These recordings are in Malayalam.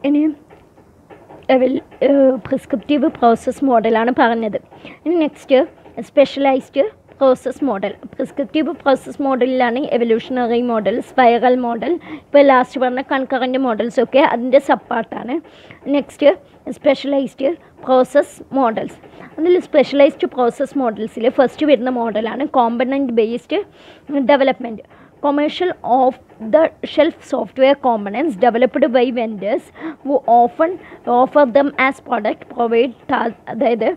ഇനി പ്രിസ്ക്രിപ്റ്റീവ് പ്രോസസ് മോഡലാണ് പറഞ്ഞത്. ഇനി next specialised process model. Prescriptive process മോഡലിലാണ് എവല്യൂഷണറി മോഡൽ, സ്പൈറൽ മോഡൽ, ഇപ്പോൾ ലാസ്റ്റ് പറഞ്ഞ കൺകറൻറ്റ് മോഡൽസൊക്കെ അതിൻ്റെ സബ് പാർട്ടാണ്. Next specialised process models. അതിൽ സ്പെഷ്യലൈസ്ഡ് പ്രോസസ് മോഡൽസിൽ ഫസ്റ്റ് വരുന്ന മോഡലാണ് component based development. Commercial off-the-shelf software components developed by vendors who often offer them as product provide അതായത്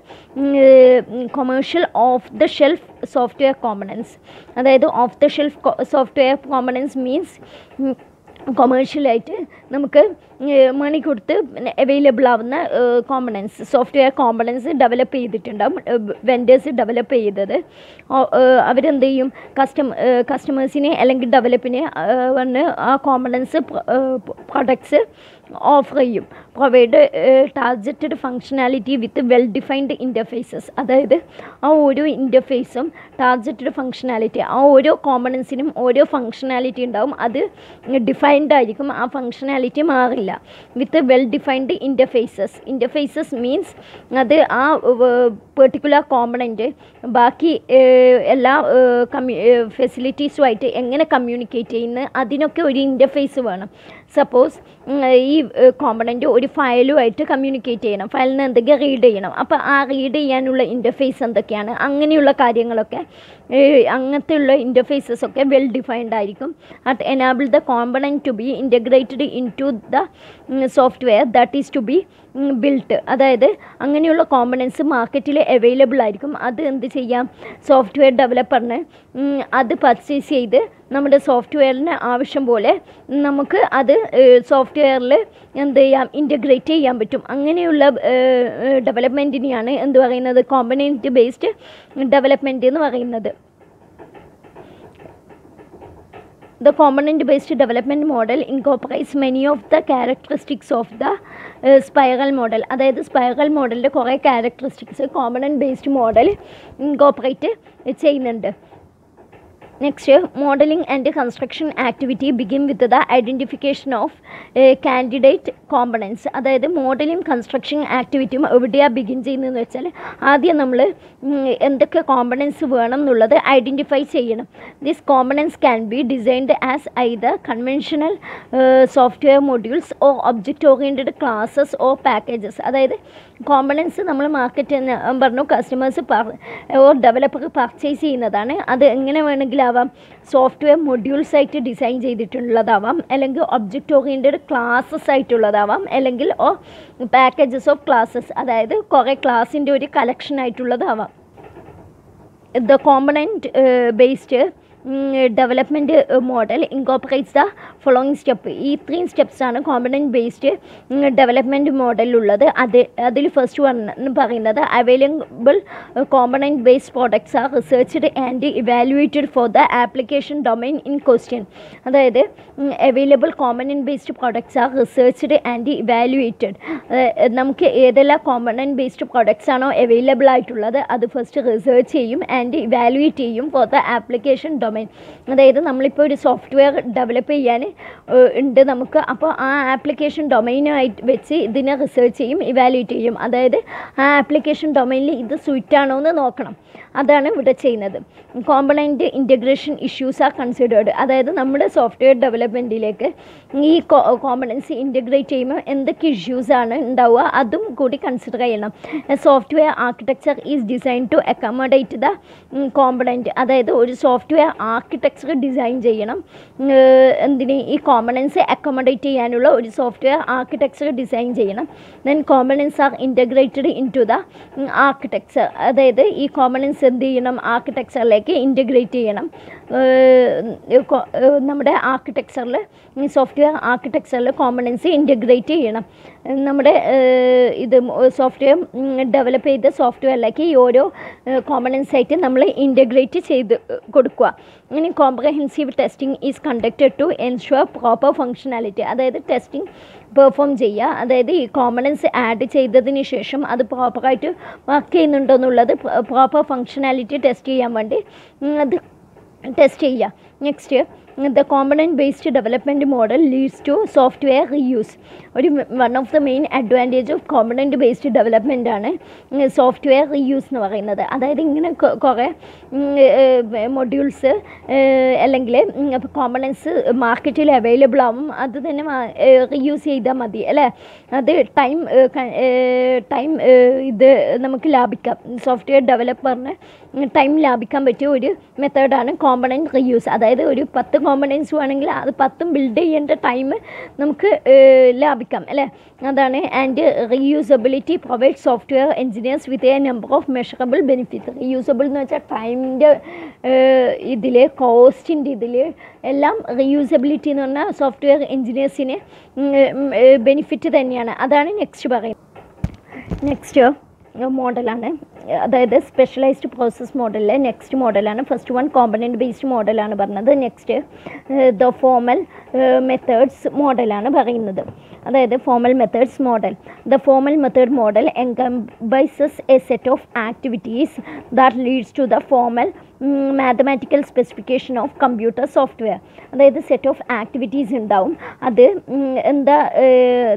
commercial off-the-shelf software components. അതായത് off-the-shelf software components means കൊമേഴ്ഷ്യലായിട്ട് നമുക്ക് മണി കൊടുത്ത് അവൈലബിൾ ആവുന്ന കോമ്പണൻസ്, സോഫ്റ്റ്വെയർ കോമ്പണൻസ് ഡെവലപ്പ് ചെയ്തിട്ടുണ്ടാവും. വെൻഡേഴ്സ് ഡെവലപ്പ് ചെയ്തത് അവരെന്ത് ചെയ്യും, കസ്റ്റമേഴ്സിനെ അല്ലെങ്കിൽ ഡെവലപ്പിനെ വന്ന് ആ കോമ്പണൻസ് പ്രൊഡക്ട്സ് ഓഫർ ചെയ്യും. Provide targeted functionality with well defined interfaces. അതായത് ആ ഓരോ ഇൻ്റർഫേസും ടാർജറ്റഡ് ഫങ്ഷനാലിറ്റി, ആ ഓരോ കോമ്പണൻസിനും ഓരോ ഫങ്ഷനാലിറ്റി ഉണ്ടാവും. അത് ഡിഫൈൻഡ് ആയിരിക്കും, ആ ഫങ്ഷനാലിറ്റി മാറില്ല. With well defined interfaces means അത് ആ പെർട്ടിക്കുലർ കോമ്പണൻറ്റ് ബാക്കി എല്ലാ ഫെസിലിറ്റീസുമായിട്ട് എങ്ങനെ കമ്മ്യൂണിക്കേറ്റ് ചെയ്യുന്നത്, അതിനൊക്കെ ഒരു ഇൻ്റർഫേസ് വേണം. സപ്പോസ് ഈ കോമ്പണൻറ്റ് ഒരു ഫയലുമായിട്ട് കമ്മ്യൂണിക്കേറ്റ് ചെയ്യണം, ഫയലിൽ നിന്ന് എന്തെങ്കിലും റീഡ് ചെയ്യണം. അപ്പോൾ ആ റീഡ് ചെയ്യാനുള്ള ഇൻ്റർഫേസ് എന്തൊക്കെയാണ്, അങ്ങനെയുള്ള കാര്യങ്ങളൊക്കെ, അങ്ങനത്തെ ഉള്ള ഇൻ്റർഫേസസൊക്കെ വെൽ ഡിഫൈൻഡ് ആയിരിക്കും. അത് enable the component to be integrated into the software that is to be built. അതായത് അങ്ങനെയുള്ള കോമ്പണൻസ് മാർക്കറ്റിൽ അവൈലബിൾ ആയിരിക്കും. അത് എന്ത് ചെയ്യാം, സോഫ്റ്റ്വെയർ ഡെവലപ്പറിന് അത് പർച്ചേസ് ചെയ്ത് നമ്മുടെ സോഫ്റ്റ്വെയറിന് ആവശ്യം പോലെ നമുക്ക് അത് സോഫ്റ്റ്വെയറിൽ എന്ത് ചെയ്യാം, ഇൻ്റഗ്രേറ്റ് ചെയ്യാൻ പറ്റും. അങ്ങനെയുള്ള ഡെവലപ്മെൻറ്റിനെയാണ് എന്ത് പറയുന്നത്, കോമ്പണൻറ്റ് ബേസ്ഡ് ഡെവലപ്മെൻറ്റ് എന്ന് പറയുന്നത്. The component-based development model incorporates many of the characteristics of the spiral model. അതായത് സ്പൈറൽ മോഡലിൻ്റെ കുറേ characteristics component based model incorporate ചെയ്യുന്നുണ്ട്. Next, modelling and construction activity begin with the identification of candidate components. അതായത് മോഡലിംഗ് കൺസ്ട്രക്ഷൻ ആക്ടിവിറ്റിയും എവിടെയാണ് ബിഗിൻ ചെയ്യുന്നതെന്ന് വെച്ചാൽ ആദ്യം നമ്മൾ എന്തൊക്കെ കോമ്പണൻസ് വേണം എന്നുള്ളത് ഐഡൻറ്റിഫൈ ചെയ്യണം. This components can be designed as either conventional software modules or object oriented classes or packages. അതായത് കോമ്പണൻസ് നമ്മൾ മാർക്കറ്റ് എന്ന് പറഞ്ഞു കസ്റ്റമേഴ്സ് ഓർ ഡെവലപ്പർ പർച്ചേസ് ചെയ്യുന്നതാണ്. അത് എങ്ങനെ വേണമെങ്കിലും ആവാം, സോഫ്റ്റ്വെയർ മൊഡ്യൂൾസ് ആയിട്ട് ഡിസൈൻ ചെയ്തിട്ടുള്ളതാവാം, അല്ലെങ്കിൽ ഒബ്ജക്റ്റ് ഓറിയൻറ്റഡ് ക്ലാസസ് ആയിട്ടുള്ളതാവാം, അല്ലെങ്കിൽ പാക്കേജസ് ഓഫ് ക്ലാസസ്, അതായത് കുറേ ക്ലാസിൻ്റെ ഒരു കളക്ഷൻ ആയിട്ടുള്ളതാവാം. The component based development model incorporates the following step. ഈ 3 സ്റ്റെപ്സാണ് കോമ്പണൻറ്റ് ബേസ്ഡ് ഡെവലപ്മെൻറ്റ് മോഡലിലുള്ളത്. അതിൽ ഫസ്റ്റ് വൺ എന്ന് പറയുന്നത് available component based products are researched and evaluated for the application domain in question. അതായത് available component based products are researched and evaluated. നമുക്ക് ഏതെല്ലാം കോമ്പണൻറ്റ് ബേസ്ഡ് പ്രോഡക്ട്സ് ആണോ അവൈലബിൾ ആയിട്ടുള്ളത് അത് ഫസ്റ്റ് റിസർച്ച് ചെയ്യും ആൻഡ് ഇവാലുവേറ്റ് ചെയ്യും ഫോർ ദ ആപ്ലിക്കേഷൻ ഡൊമൈൻ. അതായത് നമ്മളിപ്പോൾ ഒരു സോഫ്റ്റ്വെയർ ഡെവലപ്പ് ചെയ്യാൻ ഉണ്ട് നമുക്ക്, അപ്പോൾ ആ ആപ്ലിക്കേഷൻ ഡൊമൈനായിട്ട് വെച്ച് ഇതിനെ റിസർച്ച് ചെയ്യും, ഇവാലുവേറ്റ് ചെയ്യും. അതായത് ആ ആപ്ലിക്കേഷൻ ഡൊമൈനിൽ ഇത് സ്യൂറ്റാണോ എന്ന് നോക്കണം. അതാണ് ഇവിടെ ചെയ്യുന്നത്. Component integration issues are considered. അതായത് നമ്മുടെ സോഫ്റ്റ്വെയർ ഡെവലപ്മെൻറ്റിലേക്ക് ഈ കോമ്പണൻസ് ഇൻറ്റഗ്രേറ്റ് ചെയ്യുമ്പോൾ എന്തൊക്കെ ഇഷ്യൂസാണ് ഉണ്ടാവുക അതും കൂടി കൺസിഡർ ചെയ്യണം. Software architecture is design to accommodate the component. അതായത് ഒരു സോഫ്റ്റ്വെയർ ആർക്കിടെക്ചർ ഡിസൈൻ ചെയ്യണം. എന്തിന്, ഈ കോമ്പണൻസ് അക്കോമഡേറ്റ് ചെയ്യാനുള്ള ഒരു സോഫ്റ്റ്വെയർ ആർക്കിടെക്ചർ ഡിസൈൻ ചെയ്യണം. Then components are integrated into the architecture. അതായത് ഈ കോമ്പണൻസ് എന്ത് ചെയ്യണം, ആർക്കിടെക്ചറിലേക്ക് ഇൻറ്റഗ്രേറ്റ് ചെയ്യണം. നമ്മുടെ ആർക്കിടെക്ചറിൽ, സോഫ്റ്റ്വെയർ ആർക്കിടെക്ചറിൽ കോമ്പണൻസ് ഇൻറ്റഗ്രേറ്റ് ചെയ്യണം. നമ്മുടെ ഇത് സോഫ്റ്റ്വെയർ ഡെവലപ്പ് ചെയ്ത സോഫ്റ്റ്വെയറിലേക്ക് ഈ ഓരോ കോമ്പണൻസ് ആയിട്ട് നമ്മൾ ഇൻറ്റഗ്രേറ്റ് ചെയ്ത് കൊടുക്കുക. ഇനി comprehensive testing is conducted to ensure proper functionality. അതായത് ടെസ്റ്റിംഗ് പെർഫോം ചെയ്യുക. അതായത് ഈ കോമ്പണൻസ് ആഡ് ചെയ്തതിന് ശേഷം അത് പ്രോപ്പറായിട്ട് വർക്ക് ചെയ്യുന്നുണ്ടോ എന്നുള്ളത് പ്രോപ്പർ ഫങ്ഷനാലിറ്റി ടെസ്റ്റ് ചെയ്യാൻ വേണ്ടി അത് ടെസ്റ്റ് ചെയ്യുക. Next, the component based development model leads to software reuse. ഒരു one of the main advantage of component based development ആണ് സോഫ്റ്റ്വെയർ റീയൂസ് എന്ന് പറയുന്നത്. അതായത് ഇങ്ങനെ കുറേ മൊഡ്യൂൾസ് അല്ലെങ്കിൽ കോമ്പണൻസ് മാർക്കറ്റിൽ അവൈലബിൾ ആവും, അത് തന്നെ റീയൂസ് ചെയ്താൽ മതി അല്ലേ. അത് ടൈം ഇത് നമുക്ക് ലാഭിക്കാം. സോഫ്റ്റ്വെയർ ഡെവലപ്പറിന് ടൈം ലാഭിക്കാൻ പറ്റിയ ഒരു മെത്തേഡാണ് കോമ്പണൻറ്റ് റീയൂസ്. അതായത് ഒരു 10 കോമ്പണൻസ് ആണെങ്കിൽ അത് 10 ബിൽഡ് ചെയ്യേണ്ട ടൈം നമുക്ക് ലാഭിക്കാം അല്ലേ. അതാണ്. And reusability provide software engineers with a number of measurable benefits. Reusable എന്ന് വെച്ചാൽ ടൈമിൻ്റെ ഇതിൽ, കോസ്റ്റിൻ്റെ ഇതിൽ എല്ലാം റീയൂസബിലിറ്റി എന്ന് പറഞ്ഞാൽ സോഫ്റ്റ്വെയർ എഞ്ചിനീയേഴ്സിന് ബെനിഫിറ്റ് തന്നെയാണ്. അതാണ് നെക്സ്റ്റ് പറയുന്നത്. നെക്സ്റ്റ് മോഡലാണ്, അതായത് സ്പെഷ്യലൈസ്ഡ് പ്രോസസ് മോഡലിലെ നെക്സ്റ്റ് മോഡലാണ്. ഫസ്റ്റ് വൺ കോമ്പണൻറ്റ് ബേസ്ഡ് മോഡലാണ് പറഞ്ഞത്. നെക്സ്റ്റ് ദ ഫോമൽ മെത്തേഡ്സ് മോഡലാണ് പറയുന്നത്. അതായത് formal methods model. The formal method model encompasses a set of activities that leads to the formal mathematical specification of computer software. അതായത് സെറ്റ് ഓഫ് ആക്ടിവിറ്റീസ് ഉണ്ടാവും, അത് എന്താ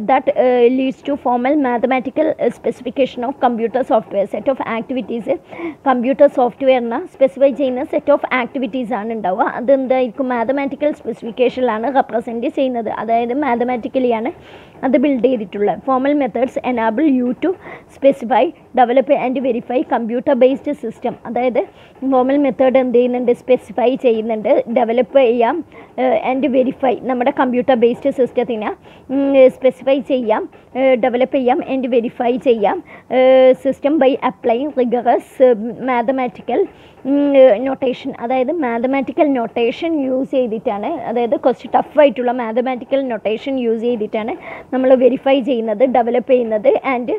that leads to formal mathematical specification of computer software. Set of activities computer സോഫ്റ്റ്വെയറിനെ സ്പെസിഫൈ ചെയ്യുന്ന സെറ്റ് ഓഫ് ആക്ടിവിറ്റീസ് ആണ് ഉണ്ടാവുക. അതെന്തായിരിക്കും? മാത്തമാറ്റിക്കൽ സ്പെസിഫിക്കേഷനിലാണ് റെപ്രസെൻറ്റ് ചെയ്യുന്നത്. അതായത് മാത്തമാറ്റിക്കലിയാണ് അത് ബിൽഡ് ചെയ്തിട്ടുള്ളത്. Formal methods enable you to specify, develop and verify computer based system. അതായത് ഫോമൽ മെത്തേഡ് എന്ത് ചെയ്യുന്നുണ്ട്? സ്പെസിഫൈ ചെയ്യുന്നുണ്ട്, ഡെവലപ്പ് ചെയ്യാം ആൻഡ് വെരിഫൈ. നമ്മുടെ കമ്പ്യൂട്ടർ ബേസ്ഡ് സിസ്റ്റത്തിനെ സ്പെസിഫൈ ചെയ്യാം, ഡെവലപ്പ് ചെയ്യാം ആൻഡ് വെരിഫൈ ചെയ്യാം system by applying rigorous mathematical notation. അതായത് മാത്തമാറ്റിക്കൽ നൊട്ടേഷൻ യൂസ് ചെയ്തിട്ടാണ്, അതായത് കുറച്ച് ടഫായിട്ടുള്ള മാത്തമാറ്റിക്കൽ നൊട്ടേഷൻ യൂസ് ചെയ്തിട്ടാണ് നമ്മൾ വെരിഫൈ ചെയ്യുന്നത്, ഡെവലപ്പ് ചെയ്യുന്നത് ആൻഡ്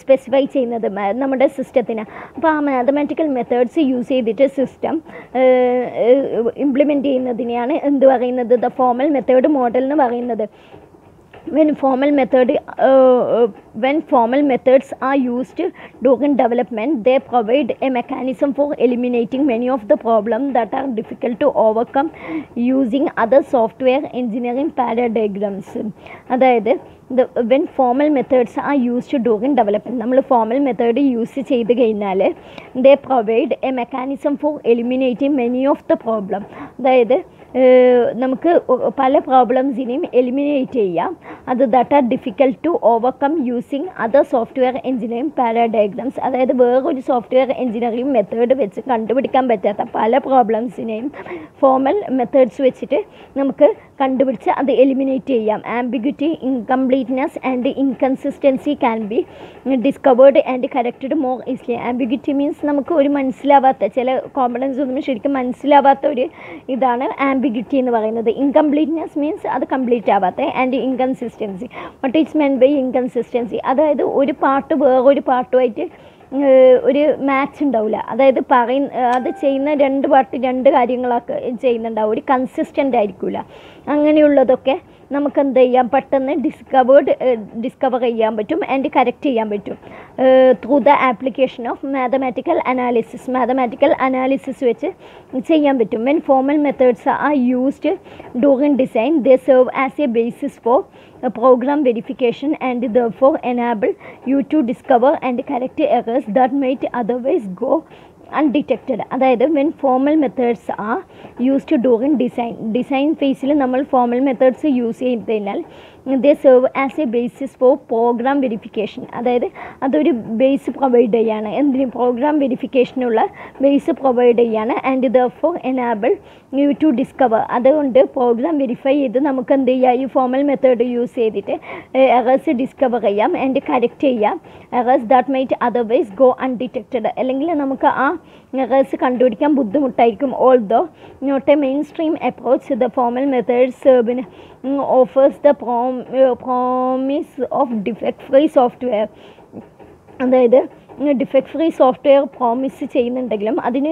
സ്പെസിഫൈ ചെയ്യുന്നത് നമ്മുടെ സിസ്റ്റത്തിന്. അപ്പോൾ ആ മാത്തമാറ്റിക്കൽ മെത്തേഡ്സ് യൂസ് ചെയ്തിട്ട് സിസ്റ്റം ഇംപ്ലിമെൻറ്റ് ചെയ്യുന്നതിനെയാണ് എന്ത് പറയുന്നത്? ദ ഫോമൽ മെത്തേഡ് മോഡൽ എന്ന് പറയുന്നത്. When formal methods are used during development, they provide a mechanism for eliminating many of the problems that are difficult to overcome using other software engineering paradigms. അതായത് when formal methods are used during development, നമ്മൾ ഫോമൽ മെത്തേഡ് യൂസ് ചെയ്ത് കഴിഞ്ഞാൽ they provide a mechanism for eliminating many of the problem. അതായത് നമുക്ക് പല പ്രോബ്ലംസിനെയും എലിമിനേറ്റ് ചെയ്യാം, അത് that are difficult to overcome using other software engineering paradigms. അതായത് വേറൊരു സോഫ്റ്റ്വെയർ എഞ്ചിനീയറിംഗ് മെത്തേഡ് വെച്ച് കണ്ടുപിടിക്കാൻ പറ്റാത്ത പല പ്രോബ്ലംസിനെയും ഫോമൽ മെത്തേഡ്സ് വെച്ചിട്ട് നമുക്ക് കണ്ടുപിടിച്ച് അത് എലിമിനേറ്റ് ചെയ്യാം. Ambiguity, incompleteness and inconsistency can be discovered and corrected more easily. Ambiguity means നമുക്ക് ഒരു മനസ്സിലാവാത്ത, ചില കോമ്പണൻസ് ഒന്നും ശരിക്കും മനസ്സിലാവാത്ത ഒരു ഇതാണ് ആംബിഗ്വിറ്റി എന്ന് പറയുന്നത്. ഇൻകംപ്ലീറ്റ്നെസ് മീൻസ് അത് കംപ്ലീറ്റ് ആവാത്ത, and inconsistency. What is meant by inconsistency? അതായത് ഒരു പാർട്ട് വേറൊരു പാർട്ടുമായിട്ട് ഒരു മാച്ച് ഉണ്ടാവില്ല. അതായത് അത് ചെയ്യുന്ന രണ്ട് പാർട്ട് രണ്ട് കാര്യങ്ങളൊക്കെ ചെയ്യുന്നുണ്ടാവും, ഒരു കൺസിസ്റ്റൻ്റ് ആയിരിക്കില്ല. അങ്ങനെയുള്ളതൊക്കെ നമുക്ക് എന്ത് ചെയ്യാം? പെട്ടെന്ന് ഡിസ്കവർ ചെയ്യാൻ പറ്റും ആൻഡ് കറക്റ്റ് ചെയ്യാൻ പറ്റും through the application of mathematical analysis വെച്ച് ചെയ്യാൻ പറ്റും. When formal methods are used during design, they serve as a basis four program verification and therefore enable you to discover and correct errors that might otherwise go undetected. അതായത് when formal methods are used during design ഫേസിൽ നമ്മൾ ഫോമൽ മെത്തേഡ്സ് യൂസ് ചെയ്ത് കഴിഞ്ഞാൽ they serve as a basis for program verification. അതായത് അതൊരു ബേസ് പ്രൊവൈഡ് ചെയ്യാണ്, എന്തിന്? പ്രോഗ്രാം വെരിഫിക്കേഷനുള്ള ബേസ് പ്രൊവൈഡ് ചെയ്യാണ്. And therefore enable you to discover. അതുകൊണ്ട് പ്രോഗ്രാം വെരിഫൈ ചെയ്ത് നമുക്ക് എന്ത് ചെയ്യാം? ഈ ഫോമൽ മെത്തേഡ് യൂസ് ചെയ്തിട്ട് എറേഴ്സ് ഡിസ്കവർ ചെയ്യാം ആൻഡ് കറക്റ്റ് ചെയ്യാം errors that might otherwise go undetected. അല്ലെങ്കിൽ നമുക്ക് ആ എറേഴ്സ് കണ്ടുപിടിക്കാൻ ബുദ്ധിമുട്ടായിരിക്കും. Although not a mainstream approach, the formal methods offers the promise of defect free software. അതായത് ഡിഫക്റ്റ് ഫ്രീ സോഫ്റ്റ്വെയർ പ്രോമിസ് ചെയ്യുന്നുണ്ടെങ്കിലും അതിന്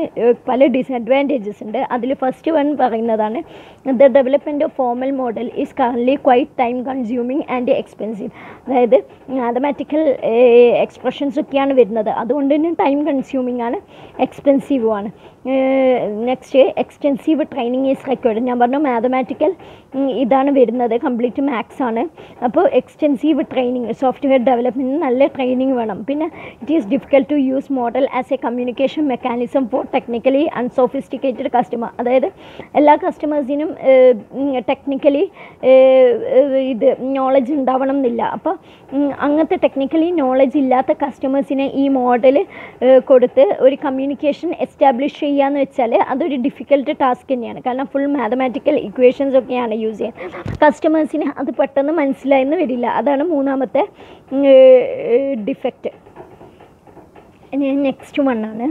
പല ഡിസഡ്വാൻറ്റേജസ് ഉണ്ട്. അതിൽ ഫസ്റ്റ് വൺ പറയുന്നതാണ് the development of formal model is currently quite time consuming and expensive. അതായത് മാത്തമാറ്റിക്കൽ എക്സ്പ്രഷൻസ് ഒക്കെയാണ് വരുന്നത്, അതുകൊണ്ട് തന്നെ ടൈം കൺസ്യൂമിങ് ആണ്, എക്സ്പെൻസീവും ആണ്. Next extensive training is required. ഞാൻ പറഞ്ഞു മാത്തമാറ്റിക്കൽ ഇതാണ് വരുന്നത്, കംപ്ലീറ്റ് മാത്സ് ആണ്. അപ്പോൾ എക്സ്റ്റെൻസീവ് ട്രെയിനിങ്, സോഫ്റ്റ്വെയർ ഡെവലപ്മെൻറ്റിന് നല്ല ട്രെയിനിങ് വേണം. പിന്നെ it is difficult to use model as a communication mechanism for technically unsophisticated customer. അതായത് എല്ലാ കസ്റ്റമേഴ്സിനും ടെക്നിക്കലി ഇത് നോളജ് ഉണ്ടാവണം എന്നില്ല. അപ്പോൾ അങ്ങനത്തെ ടെക്നിക്കലി നോളജ് ഇല്ലാത്ത കസ്റ്റമേഴ്സിനെ ഈ മോഡൽ കൊടുത്ത് ഒരു കമ്മ്യൂണിക്കേഷൻ എസ്റ്റാബ്ലിഷ് ചെയ്യാന്ന് വെച്ചാൽ അതൊരു ഡിഫിക്കൽട്ട് ടാസ്ക് തന്നെയാണ്. കാരണം ഫുൾ മാത്തമാറ്റിക്കൽ ഇക്വേഷൻസ് ഒക്കെയാണ് യൂസ് ചെയ്യുന്നത്. കസ്റ്റമേഴ്സിന് അത് പെട്ടെന്ന് മനസ്സിലായെന്ന് വരില്ല. അതാണ് മൂന്നാമത്തെ ഡിഫക്റ്റ്. നെക്സ്റ്റ് വണ്ണാണ്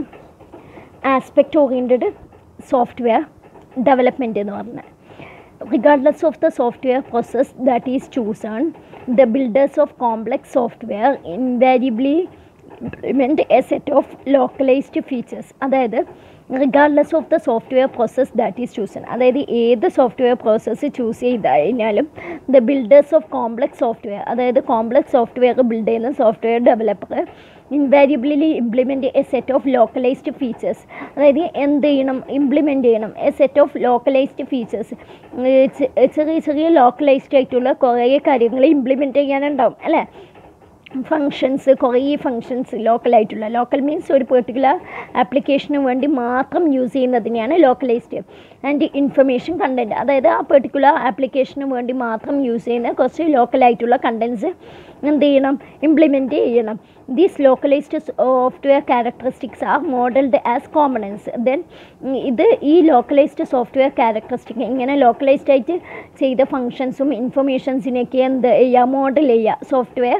ആസ്പെക്റ്റ് ഓറിയൻറ്റഡ് സോഫ്റ്റ്വെയർ ഡെവലപ്മെൻറ്റ് എന്ന് പറഞ്ഞാൽ. Regardless of the software process that is chosen, the builders of complex software invariably implement a set of localized features. അതായത് regardless of the software process that is chosen, അതായത് ഏത് സോഫ്റ്റ്വെയർ പ്രോസസ്സ് ചൂസ് ചെയ്താലും the builders of complex software, അതായത് കോംപ്ലക്സ് സോഫ്റ്റ്വെയർ ബിൽഡ് ചെയ്യുന്ന software developer invariably implement a set of localized features. അതായത് എന്ത് ചെയ്യണം, ഇംപ്ലിമെൻറ്റ് ചെയ്യണം a set of localized features. ചെറിയ ചെറിയ ലോക്കലൈസ്ഡ് ആയിട്ടുള്ള കുറേ കാര്യങ്ങൾ ഇംപ്ലിമെൻറ്റ് ചെയ്യാനുണ്ടാവും അല്ലേ. ഫങ്ഷൻസ്, കുറേ ഫങ്ഷൻസ് ലോക്കലായിട്ടുള്ള, ലോക്കൽ മീൻസ് ഒരു പെർട്ടിക്കുലർ ആപ്ലിക്കേഷന് വേണ്ടി മാത്രം യൂസ് ചെയ്യുന്നതിനെയാണ് ലോക്കലൈസ്ഡ്. ആൻഡ് ഇൻഫർമേഷൻ കണ്ടൻറ്റ്, അതായത് ആ പെർട്ടിക്കുലർ ആപ്ലിക്കേഷന് വേണ്ടി മാത്രം യൂസ് ചെയ്യുന്ന കുറച്ച് ലോക്കലായിട്ടുള്ള കണ്ടൻറ്റ്സ് എന്ത് ചെയ്യണം, ഇംപ്ലിമെൻറ്റ് ചെയ്യണം. These localised software characteristics are modelled as components. Then ഇത് ഈ ലോക്കലൈസ്ഡ് സോഫ്റ്റ്വെയർ ക്യാരക്ടറിസ്റ്റിക് ഇങ്ങനെ ലോക്കലൈസ്ഡ് ആയിട്ട് ചെയ്ത ഫങ്ഷൻസും ഇൻഫർമേഷൻസിനെയൊക്കെ എന്ത് ചെയ്യുക, മോഡൽ ചെയ്യുക, സോഫ്റ്റ്വെയർ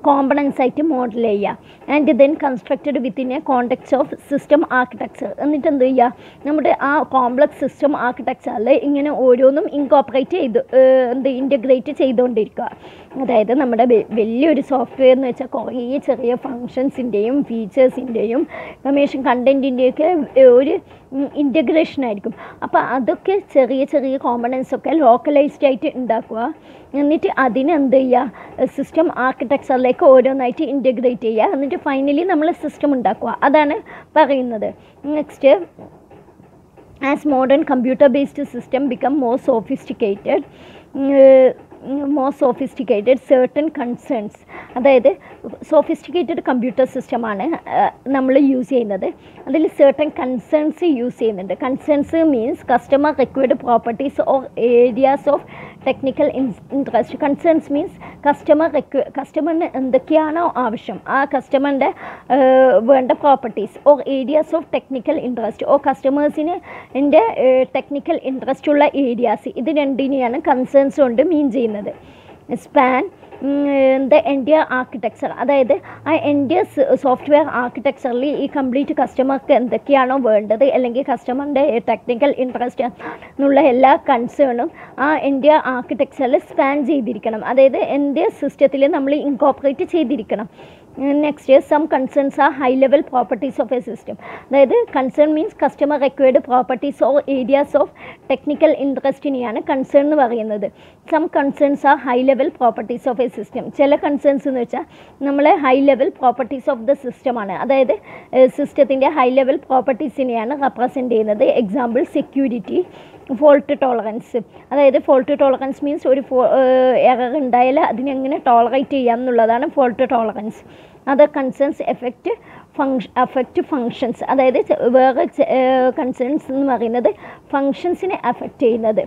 കോമ്പണൻസ് ആയിട്ട് മോഡൽ ചെയ്യുക. And then constructed within A context of system architecture. എന്നിട്ട് എന്ത് ചെയ്യുക, നമ്മുടെ ആ കോംപ്ലക്സ് സിസ്റ്റം ആർക്കിടെക്ചറിൽ ഇങ്ങനെ ഓരോന്നും ഇൻകോപ്പറേറ്റ് ചെയ്ത് ഇൻ്റഗ്രേറ്റ് ചെയ്തുകൊണ്ടിരിക്കുക. അതായത് നമ്മുടെ വലിയൊരു സോഫ്റ്റ്വെയർ എന്ന് വെച്ചാൽ കുറേ ചെറിയ ഫങ്ഷൻസിൻ്റെയും ഫീച്ചേഴ്സിൻ്റെയും ഇൻഫർമേഷൻ കണ്ടൻറ്റിൻ്റെയൊക്കെ ഒരു ഇൻ്റഗ്രേഷൻ ആയിരിക്കും. അപ്പോൾ അതൊക്കെ ചെറിയ ചെറിയ കോമ്പണൻസൊക്കെ ലോക്കലൈസ്ഡ് ആയിട്ട് ഉണ്ടാക്കുക. എന്നിട്ട് അതിനെന്ത് ചെയ്യുക, സിസ്റ്റം ആർക്കിടെക്ചറിലേക്ക് ഓരോന്നായിട്ട് ഇൻ്റഗ്രേറ്റ് ചെയ്യുക. എന്നിട്ട് ഫൈനലി നമ്മൾ സിസ്റ്റം ഉണ്ടാക്കുക. അതാണ് പറയുന്നത്. Next, as modern computer based system become more sophisticated certain concerns, അതായത് സോഫിസ്റ്റിക്കേറ്റഡ് കമ്പ്യൂട്ടർ സിസ്റ്റമാണ് നമ്മൾ യൂസ് ചെയ്യുന്നത്. അതിൽ certain concerns യൂസ് ചെയ്യുന്നുണ്ട്. Concerns means customer required properties or areas of technical interest. Concerns means കസ്റ്റമറിന് എന്തൊക്കെയാണോ ആവശ്യം, ആ കസ്റ്റമറിൻ്റെ വേണ്ട properties or areas of technical interest, or കസ്റ്റമേഴ്സിന് ടെക്നിക്കൽ ഇൻട്രസ്റ്റ് ഉള്ള ഏരിയാസ്, ഇത് രണ്ടിനെയാണ് കൺസേൺസ് കൊണ്ട് മീൻ ചെയ്യുന്നത്. സ്പാൻ ദ എൻഡിയർ ആർക്കിടെക്ചർ, അതായത് ആ എൻഡിയർ സോഫ്റ്റ്വെയർ ആർക്കിടെക്ചറിൽ ഈ കംപ്ലീറ്റ് കസ്റ്റമർക്ക് എന്തൊക്കെയാണോ വേണ്ടത്, അല്ലെങ്കിൽ കസ്റ്റമറിൻ്റെ ടെക്നിക്കൽ ഇൻട്രസ്റ്റ് എന്നുള്ള എല്ലാ കൺസേണും ആ എൻഡിയർ ആർക്കിടെക്ചറിൽ സ്പാൻ ചെയ്തിരിക്കണം. അതായത് എൻഡിയർ സിസ്റ്റത്തിൽ നമ്മൾ ഇൻകോപ്പറേറ്റ് ചെയ്തിരിക്കണം. Next, some concerns are high level properties of a system. അതായത് concern means customer required properties or areas of technical ഇൻട്രസ്റ്റിനെയാണ് കൺസേൺ എന്ന് പറയുന്നത്. Some concerns are high level properties of a system. ചില കൺസേൺസ് എന്ന് വെച്ചാൽ നമ്മളെ high level properties of the സിസ്റ്റമാണ്. അതായത് സിസ്റ്റത്തിൻ്റെ ഹൈ ലെവൽ പ്രോപ്പർട്ടീസിനെയാണ് റെപ്രസെൻറ്റ് ചെയ്യുന്നത്. Example, security, fault tolerance. അതായത് ഫോൾട്ട് ടോളറൻസ് മീൻസ് ഒരു എറർ ഉണ്ടായാൽ അതിനെങ്ങനെ ടോളറേറ്റ് ചെയ്യാം എന്നുള്ളതാണ് fault tolerance. Other concerns affect functions. അതായത് വേറെ കൺസേൺസ് എന്ന് പറയുന്നത് ഫങ്ഷൻസിനെ അഫക്റ്റ് ചെയ്യുന്നത്.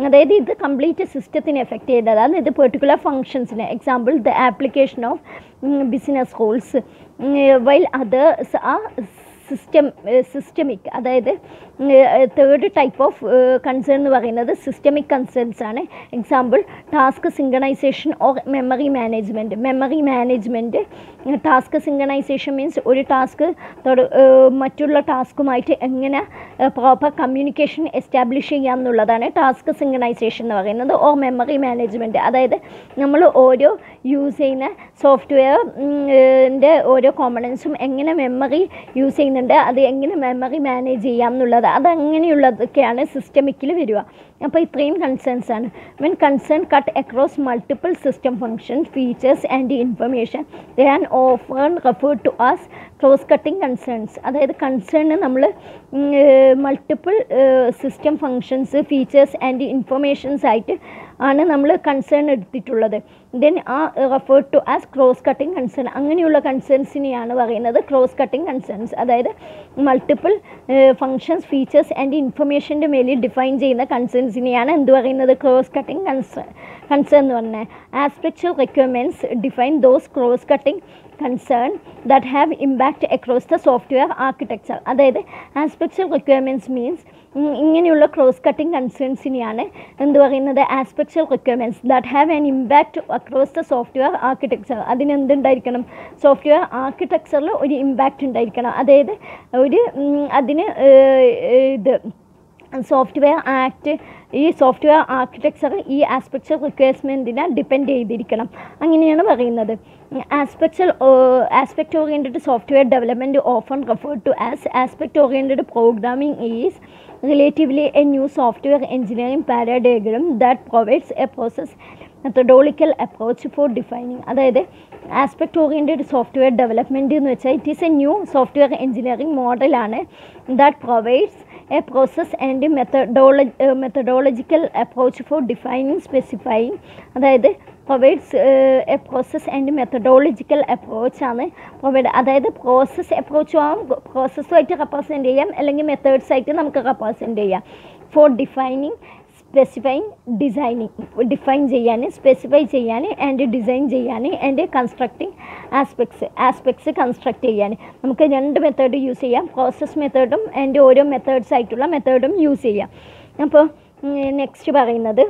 അതായത് ഇത് കംപ്ലീറ്റ് സിസ്റ്റത്തിനെ എഫക്റ്റ് ചെയ്യുന്നതാണ്, ഇത് പെർട്ടിക്കുലർ ഫങ്ഷൻസിനെ. Example, the application of business rules while others are systemic, അതായത് തേർഡ് ടൈപ്പ് ഓഫ് കൺസേൺ എന്ന് പറയുന്നത് സിസ്റ്റമിക് കൺസേൺസ് ആണ്. Example task synchronization or memory management. Task synchronization means ഒരു ടാസ്ക് മറ്റുള്ള ടാസ്കുമായിട്ട് എങ്ങനെ പ്രോപ്പർ കമ്മ്യൂണിക്കേഷൻ എസ്റ്റാബ്ലിഷ് ചെയ്യാം എന്നുള്ളതാണ് ടാസ്ക് സിങ്കണൈസേഷൻ എന്ന് പറയുന്നത്. ഓർ മെമ്മറി മാനേജ്മെൻറ്റ്, അതായത് നമ്മൾ ഓരോ യൂസ് ചെയ്യുന്ന സോഫ്റ്റ്വെയറിൻ്റെ ഓരോ കോമ്പണൻസും എങ്ങനെ മെമ്മറി യൂസ് ചെയ്യുന്നുണ്ട്, അത് എങ്ങനെ മെമ്മറി മാനേജ് ചെയ്യാം എന്നുള്ളത്, അതങ്ങനെയുള്ളതൊക്കെയാണ് സിസ്റ്റമിക്കിൽ വരിക. അപ്പോൾ ഇത്രയും കൺസേൺസ് ആണ്. When concern cut across multiple system functions, features and information, they are often referred to as cross cutting concerns. അതായത് കൺസേൺ നമ്മൾ multiple system functions, features and informations ആയിട്ട് ആണ് നമ്മൾ കൺസേൺ എടുത്തിട്ടുള്ളത്. ദെൻ ആ referred to as cross cutting concern. അങ്ങനെയുള്ള കൺസേൺസിനെയാണ് പറയുന്നത് ക്രോസ് കട്ടിംഗ് കൺസേൺസ്. അതായത് മൾട്ടിപ്പിൾ ഫങ്ഷൻസ്, ഫീച്ചേഴ്സ് ആൻഡ് ഇൻഫർമേഷൻ്റെ മേലിൽ ഡിഫൈൻ ചെയ്യുന്ന കൺസേൺസിനെയാണ് എന്ത് പറയുന്നത്, ക്രോസ് കട്ടിംഗ് കൺസേൺ എന്ന് പറഞ്ഞാൽ. Aspectual requirements define those cross cutting concern that have impact across the software architecture. അതായത് ആസ്പെക്ച്വൽ റിക്വയർമെൻറ്റ്സ് മീൻസ് ഇങ്ങനെയുള്ള ക്രോസ് കട്ടിംഗ് കൺസേൺസിനെയാണ് എന്ത് പറയുന്നത്, aspectual requirements that have an impact across the software architecture. അതിനെന്തുണ്ടായിരിക്കണം, സോഫ്റ്റ്വെയർ ആർക്കിടെക്ചറിൽ ഒരു ഇമ്പാക്റ്റ് ഉണ്ടായിരിക്കണം. അതായത് അതിന് സോഫ്റ്റ്വെയർ ആർക്കിടെക്ചർ ഈ ആസ്പെക്ച്വൽ റിക്വയർമെൻറ്റിനെ ഡിപ്പെൻഡ് ചെയ്തിരിക്കണം. അങ്ങനെയാണ് പറയുന്നത്. Aspect oriented software development often referred to as aspect oriented programming is relatively a new software engineering paradigm that provides a process methodological approach for defining. അതായത് ആസ്പെക്റ്റ് ഓറിയൻറ്റഡ് സോഫ്റ്റ്വെയർ ഡെവലപ്മെൻറ്റ് എന്ന് വെച്ചാൽ it is a new software engineering മോഡലാണ് that provides a process and methodological approach for defining specifying. അതായത് provides a process and methodological അപ്രോച്ചാണ് പ്രൊവൈഡ്. അതായത് പ്രോസസ് പ്രോസസ്സുമായിട്ട് റെപ്രസെൻറ്റ് ചെയ്യാം, അല്ലെങ്കിൽ മെത്തേഡ്സായിട്ട് നമുക്ക് റെപ്രസെൻറ്റ് ചെയ്യാം. ഫോർ ഡിഫൈനിങ്, സ്പെസിഫൈങ്, ഡിഫൈൻ ചെയ്യാൻ, സ്പെസിഫൈ ചെയ്യാൻ, ആൻഡ് ഡിസൈൻ ചെയ്യാൻ, ആൻഡ് കൺസ്ട്രക്റ്റിംഗ് ആസ്പെക്ട്സ് കൺസ്ട്രക്റ്റ് ചെയ്യാൻ. നമുക്ക് രണ്ട് മെത്തേഡ് യൂസ് ചെയ്യാം, പ്രോസസ് മെത്തേഡും ആൻഡ് ഓരോ മെത്തേഡ്സ് ആയിട്ടുള്ള മെത്തേഡും യൂസ് ചെയ്യാം. അപ്പോൾ നെക്സ്റ്റ് പറയുന്നത്